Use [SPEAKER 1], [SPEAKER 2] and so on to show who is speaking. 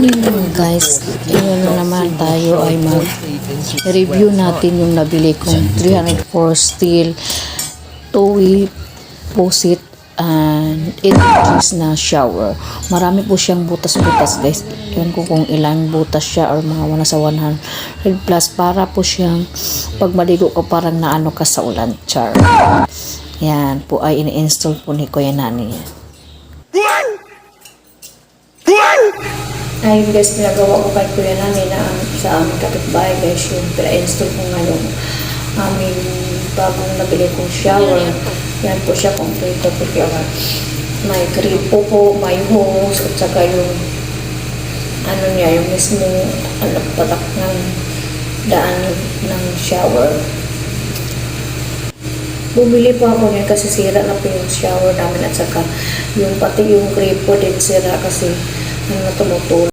[SPEAKER 1] morning guys, ngayon na naman tayo ay mag-review natin yung nabili kong 304 steel Toei faucet and 8 inches na shower. Marami po siyang butas-butas guys. Ewan ko kung ilang butas siya or mga nasa 100 plus, para po siyang pag maligo ko parang naano ka sa ulan, char. Yan po ay ini-install po ni Kuya Nani. Ayun guys, pinagawa ko kay Kuya Nani na sa aming kapitbahay guys, yung pina-install ko ngayon aming bagong nabili kong shower. Yan po siya, kompleto po siya. May gripo po, may hose, at saka yung ano niya, yung mismo patak ng daan ng shower. Bumili po ako niyan kasi sira na po yung shower namin, at saka yung pati yung gripo din sira kasi tumutulog.